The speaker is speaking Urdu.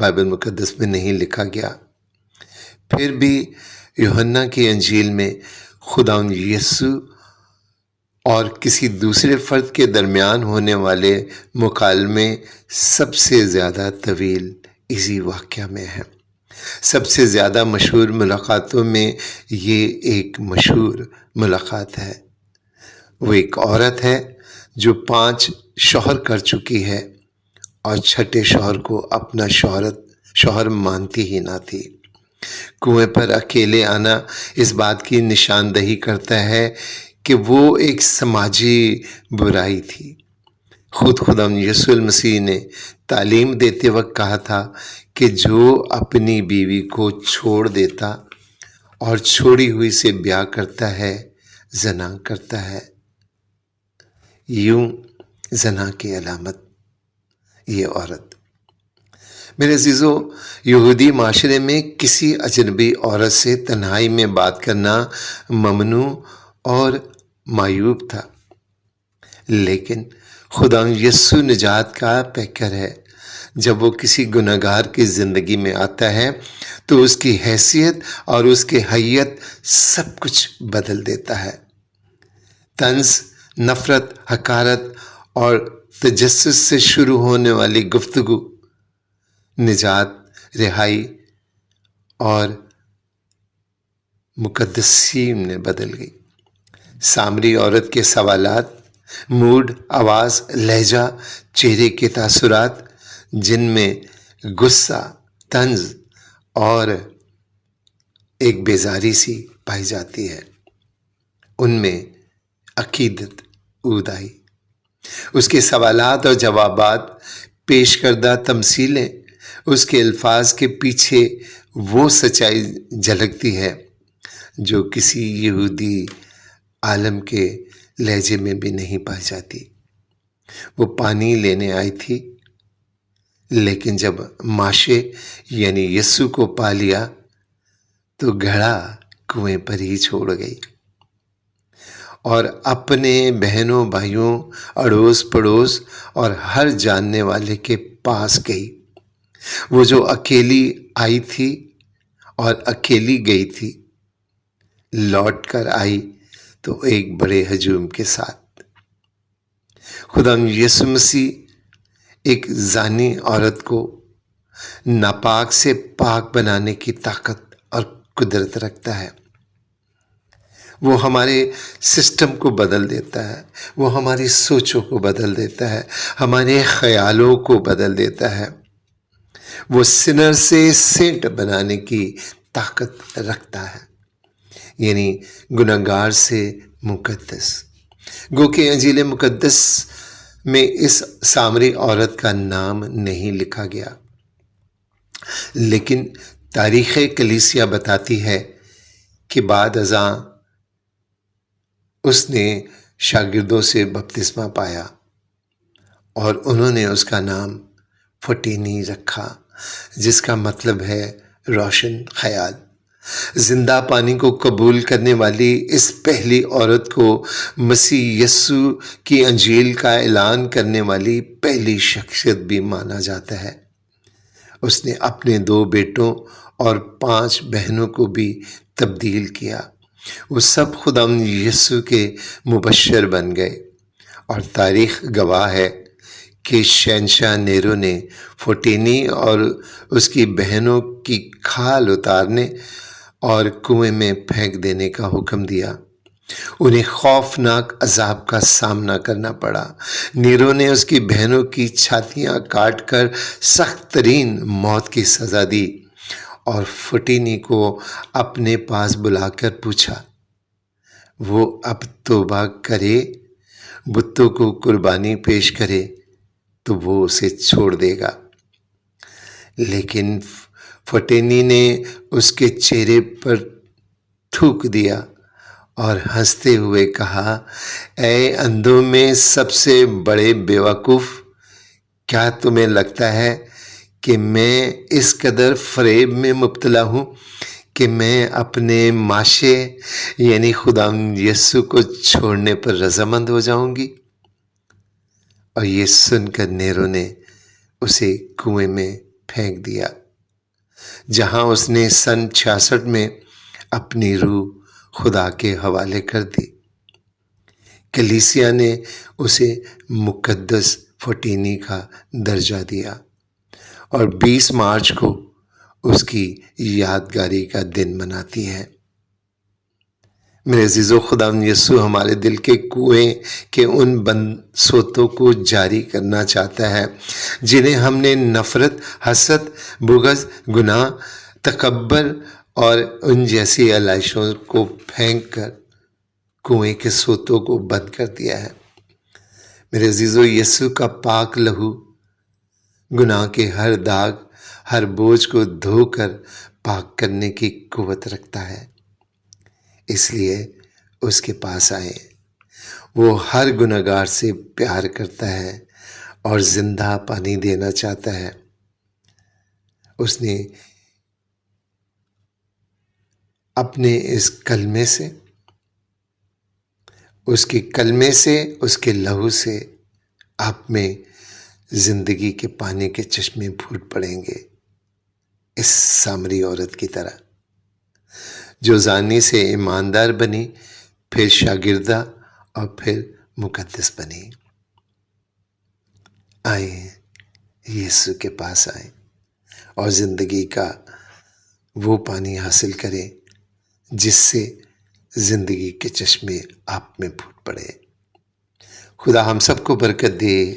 بائبل مقدس میں نہیں لکھا گیا۔ پھر بھی یوحنا کی انجیل میں خداوند یسوع اور کسی دوسرے فرد کے درمیان ہونے والے مکالمے سب سے زیادہ طویل اسی واقعہ میں ہے۔ سب سے زیادہ مشہور ملاقاتوں میں یہ ایک مشہور ملاقات ہے۔ وہ ایک عورت ہے جو 5 شوہر کر چکی ہے اور چھٹے شوہر کو اپنا شوہر مانتی ہی نہ تھی۔ کنویں پر اکیلے آنا اس بات کی نشاندہی کرتا ہے کہ وہ ایک سماجی برائی تھی۔ خود خداوند یسوع المسیح نے تعلیم دیتے وقت کہا تھا کہ جو اپنی بیوی کو چھوڑ دیتا اور چھوڑی ہوئی سے بیاہ کرتا ہے زنا کرتا ہے۔ یوں زنا کی علامت یہ عورت۔ میرے عزیزو، یہودی معاشرے میں کسی اجنبی عورت سے تنہائی میں بات کرنا ممنوع اور معیوب تھا، لیکن خداوند یسوع نجات کا پیکر ہے۔ جب وہ کسی گنہگار کی زندگی میں آتا ہے تو اس کی حیثیت اور اس کی حیت سب کچھ بدل دیتا ہے۔ طنز، نفرت، حقارت اور تجسس سے شروع ہونے والی گفتگو نجات، رہائی اور مقدسین میں بدل گئی۔ سامری عورت کے سوالات، موڈ، آواز، لہجہ، چہرے کے تاثرات جن میں غصہ، طنز اور ایک بیزاری سی پائی جاتی ہے، ان میں عقیدت عود آئی۔ اس کے سوالات اور جوابات، پیش کردہ تمثیلیں، اس کے الفاظ کے پیچھے وہ سچائی جھلکتی ہے جو کسی یہودی عالم کے لہجے میں بھی نہیں پائی جاتی۔ وہ پانی لینے آئی تھی، لیکن جب ماشے یعنی یسوع کو پا لیا تو گھڑا کنویں پر ہی چھوڑ گئی اور اپنے بہنوں، بھائیوں، اڑوس پڑوس اور ہر جاننے والے کے پاس گئی۔ وہ جو اکیلی آئی تھی اور اکیلی گئی تھی، لوٹ کر آئی تو ایک بڑے ہجوم کے ساتھ۔ خداوند یسوع مسیح ایک زانی عورت کو ناپاک سے پاک بنانے کی طاقت اور قدرت رکھتا ہے۔ وہ ہمارے سسٹم کو بدل دیتا ہے، وہ ہماری سوچوں کو بدل دیتا ہے، ہمارے خیالوں کو بدل دیتا ہے۔ وہ سنر سے سینٹ بنانے کی طاقت رکھتا ہے، یعنی گنہگار سے مقدس۔ گو کہ انجیل مقدس میں اس سامری عورت کا نام نہیں لکھا گیا، لیکن تاریخ کلیسیا بتاتی ہے کہ بعد ازاں اس نے شاگردوں سے بپتسمہ پایا اور انہوں نے اس کا نام فوٹینی رکھا، جس کا مطلب ہے روشن خیال۔ زندہ پانی کو قبول کرنے والی اس پہلی عورت کو مسیح یسوع کی انجیل کا اعلان کرنے والی پہلی شخصیت بھی مانا جاتا ہے۔ اس نے اپنے 2 بیٹوں اور 5 بہنوں کو بھی تبدیل کیا۔ وہ سب خداوند یسوع کے مبشر بن گئے، اور تاریخ گواہ ہے کہ شہنشاہ نیرو نے فوٹینی اور اس کی بہنوں کی کھال اتارنے اور کنویں میں پھینک دینے کا حکم دیا۔ انہیں خوفناک عذاب کا سامنا کرنا پڑا۔ نیرو نے اس کی بہنوں کی چھاتیاں کاٹ کر سخت ترین موت کی سزا دی اور فوٹینی کو اپنے پاس بلا کر پوچھا وہ اب توبہ کرے، بتوں کو قربانی پیش کرے تو وہ اسے چھوڑ دے گا۔ لیکن فوٹینی نے اس کے چہرے پر تھوک دیا اور ہنستے ہوئے کہا، اے اندھوں میں سب سے بڑے بیوقوف، کیا تمہیں لگتا ہے کہ میں اس قدر فریب میں مبتلا ہوں کہ میں اپنے ماشے یعنی خداوند یسوع کو چھوڑنے پر رضامند ہو جاؤں گی؟ اور یہ سن کر نیرو نے اسے کنویں میں پھینک دیا، جہاں اس نے سن 66 میں اپنی روح خدا کے حوالے کر دی۔ کلیسیا نے اسے مقدس فوٹینی کا درجہ دیا اور 20 مارچ کو اس کی یادگاری کا دن مناتی ہے۔ میرے عزیزو، خدا یسوع ہمارے دل کے کنویں کے ان بند سوتوں کو جاری کرنا چاہتا ہے جنہیں ہم نے نفرت، حسد، بغض، گناہ، تکبر اور ان جیسی علائشوں کو پھینک کر کنویں کے سوتوں کو بند کر دیا ہے۔ میرے عزیزو، یسوع کا پاک لہو گناہ کے ہر داغ، ہر بوجھ کو دھو کر پاک کرنے کی قوت رکھتا ہے۔ اس لیے اس کے پاس آئیں۔ وہ ہر گنہگار سے پیار کرتا ہے اور زندہ پانی دینا چاہتا ہے۔ اس نے اپنے اس کلمے سے، اس کے کلمے سے، اس کے لہو سے آپ میں زندگی کے پانی کے چشمے پھوٹ پڑیں گے، اس سامری عورت کی طرح جو زانی سے ایماندار بنی، پھر شاگردہ اور پھر مقدس بنی۔ آئیں، یسوع کے پاس آئیں اور زندگی کا وہ پانی حاصل کریں جس سے زندگی کے چشمے آپ میں پھوٹ پڑے۔ خدا ہم سب کو برکت دے۔